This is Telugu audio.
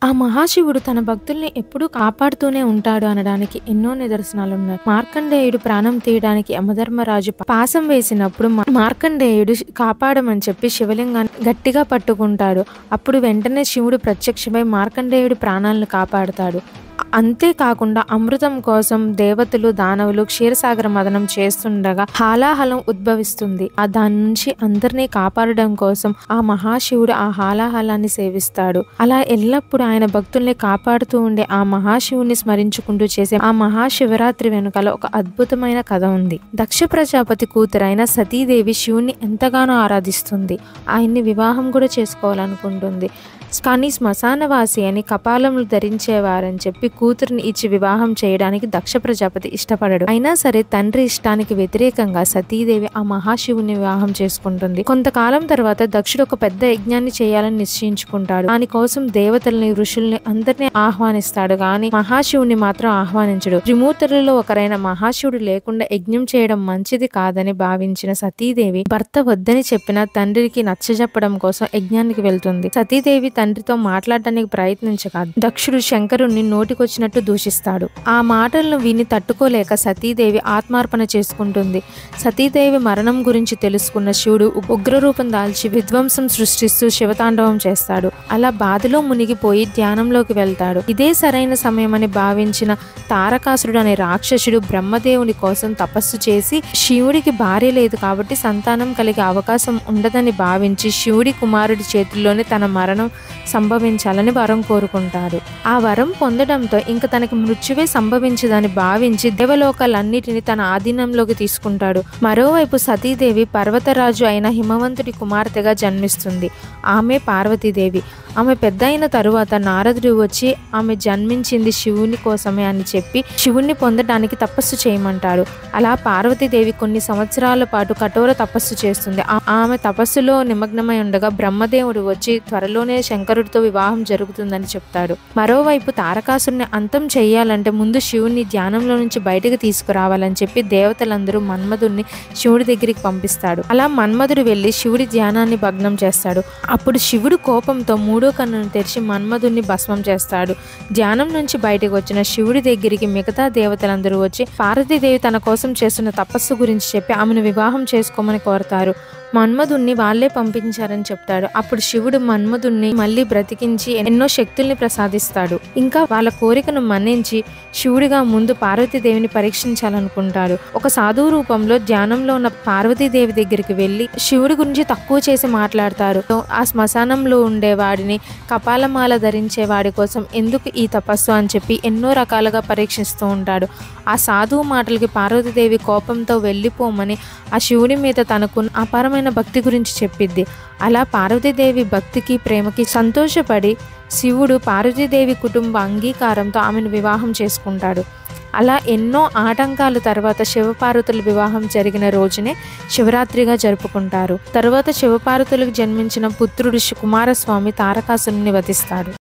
ఆ మహాశివుడు తన భక్తుల్ని ఎప్పుడూ కాపాడుతూనే ఉంటాడు అనడానికి ఎన్నో నిదర్శనాలున్నాయి. మార్కండేయుడు ప్రాణం తీయడానికి యమధర్మరాజు పాశం వేసినప్పుడు మార్కండేయుడు కాపాడమని చెప్పి శివలింగాన్ని గట్టిగా పట్టుకుంటాడు. అప్పుడు వెంటనే శివుడు ప్రత్యక్షమై మార్కండేయుడి ప్రాణాలను కాపాడుతాడు. అంతేకాకుండా అమృతం కోసం దేవతలు దానవులు క్షీరసాగర మదనం చేస్తుండగా హాలాహలం ఉద్భవిస్తుంది. దాని నుంచి అందరినీ కాపాడడం కోసం ఆ మహాశివుడు ఆ హాలాహలాన్ని సేవిస్తాడు. అలా ఎల్లప్పుడూ ఆయన భక్తుల్ని కాపాడుతూ ఉండే ఆ మహాశివుని స్మరించుకుంటూ చేసే ఆ మహాశివరాత్రి వెనుకల ఒక అద్భుతమైన కథ ఉంది. దక్ష ప్రజాపతి కూతురైన సతీదేవి శివుని ఎంతగానో ఆరాధిస్తుంది. ఆయన్ని వివాహం కూడా చేసుకోవాలనుకుంటుంది. కానీ శ్మశానవాసి అని కపాలములు ధరించేవారని చెప్పి కూతురిని ఇచ్చి వివాహం చేయడానికి దక్ష ప్రజాపతి ఇష్టపడడు. అయినా సరే తండ్రి ఇష్టానికి వ్యతిరేకంగా సతీదేవి ఆ మహాశివుని వివాహం చేసుకుంటుంది. కొంతకాలం తర్వాత దక్షుడు ఒక పెద్ద యజ్ఞాన్ని చేయాలని నిశ్చయించుకుంటాడు. దానికోసం దేవతల్ని ఋషుల్ని అందరినీ ఆహ్వానిస్తాడు. కానీ మహాశివుని మాత్రం ఆహ్వానించడు. త్రిమూర్తులలో ఒకరైన మహాశివుడు లేకుండా యజ్ఞం చేయడం మంచిది కాదని భావించిన సతీదేవి భర్త వద్దని చెప్పిన తండ్రికి నచ్చజెప్పడం కోసం యజ్ఞానికి వెళ్తుంది. సతీదేవి తండ్రితో మాట్లాడటానికి ప్రయత్నించగా దక్షుడు శంకరుణ్ణి నోటికొచ్చినట్టు దూషిస్తాడు. ఆ మాటలను విని తట్టుకోలేక సతీదేవి ఆత్మార్పణ చేసుకుంటుంది. సతీదేవి మరణం గురించి తెలుసుకున్న శివుడు ఉగ్రరూపం దాల్చి విధ్వంసం సృష్టిస్తూ శివతాండవం చేస్తాడు. అలా బాధలో మునిగిపోయి ధ్యానంలోకి వెళ్తాడు. ఇదే సరైన సమయమని భావించిన తారకాసురుడు అనే రాక్షసుడు బ్రహ్మదేవుని కోసం తపస్సు చేసి శివుడికి భార్య లేదు కాబట్టి సంతానం కలిగే అవకాశం ఉండదని భావించి శివుడి కుమారుడి చేతుల్లోనే తన మరణం సంభవించాలని వరం కోరుకుంటాడు. ఆ వరం పొందడంతో ఇంక తనకి మృత్యువే సంభవించదని భావించి దేవలోకాలన్నిటిని తన ఆధీనంలోకి తీసుకుంటాడు. మరోవైపు సతీదేవి పర్వతరాజు అయిన హిమవంతుడి కుమార్తెగా జన్మిస్తుంది. ఆమె పార్వతీదేవి. ఆమె పెద్ద అయిన తరువాత నారదుడు వచ్చి ఆమె జన్మించింది శివుని కోసమే అని చెప్పి శివుణ్ణి పొందడానికి తపస్సు చేయమంటాడు. అలా పార్వతీదేవి కొన్ని సంవత్సరాల పాటు కఠోర తపస్సు చేస్తుంది. ఆమె తపస్సులో నిమగ్నమై ఉండగా బ్రహ్మదేవుడు వచ్చి త్వరలోనే శంకరుడితో వివాహం జరుగుతుందని చెప్తాడు. మరోవైపు తారకాసురుని అంతం చేయాలంటే ముందు శివుని ధ్యానంలో నుంచి బయటకు తీసుకురావాలని చెప్పి దేవతలందరూ మన్మధుడిని శివుడి దగ్గరికి పంపిస్తాడు. అలా మన్మధుడు వెళ్లి శివుడి ధ్యానాన్ని భగ్నం చేస్తాడు. అప్పుడు శివుడు కోపంతో మూడో కన్నును తెరిచి మన్మధుడిని భస్మం చేస్తాడు. ధ్యానం నుంచి బయటకు వచ్చిన శివుడి దగ్గరికి మిగతా దేవతలందరూ వచ్చి పార్వతీదేవి తన కోసం చేస్తున్న తపస్సు గురించి చెప్పి ఆమెను వివాహం చేసుకోమని కోరతారు. మన్మధుణ్ణి వాళ్లే పంపించారని చెప్తాడు. అప్పుడు శివుడు మన్మధుణ్ణి మళ్ళీ బ్రతికించి ఎన్నో శక్తుల్ని ప్రసాదిస్తాడు. ఇంకా వాళ్ళ కోరికను మన్నించి శివుడిగా ముందు పార్వతీదేవిని పరీక్షించాలనుకుంటాడు. ఒక సాధువు రూపంలో ధ్యానంలో ఉన్న పార్వతీదేవి దగ్గరికి వెళ్లి శివుడి గురించి తక్కువ చేసి మాట్లాడతారు. ఆ శ్మశానంలో ఉండేవాడిని కపాలమాల ధరించే వాడి కోసం ఎందుకు ఈ తపస్సు అని చెప్పి ఎన్నో రకాలుగా పరీక్షిస్తూ ఉంటాడు. ఆ సాధువు మాటలకి పార్వతీదేవి కోపంతో వెళ్ళిపోమని ఆ శివుడి మీద తనకు అపారమైన భక్తి గురించి చెప్పిద్ది. అలా పార్వతీదేవి భక్తికి ప్రేమకి సంతోషపడి శివుడు పార్వతీదేవి కుటుంబ అంగీకారంతో ఆమెను వివాహం చేసుకుంటాడు. అలా ఎన్నో ఆటంకాల తర్వాత శివపార్వతుల వివాహం జరిగిన రోజునే శివరాత్రిగా జరుపుకుంటారు. తర్వాత శివపార్వతులకు జన్మించిన పుత్రుడు కుమారస్వామి తారకాసురుని వధిస్తాడు.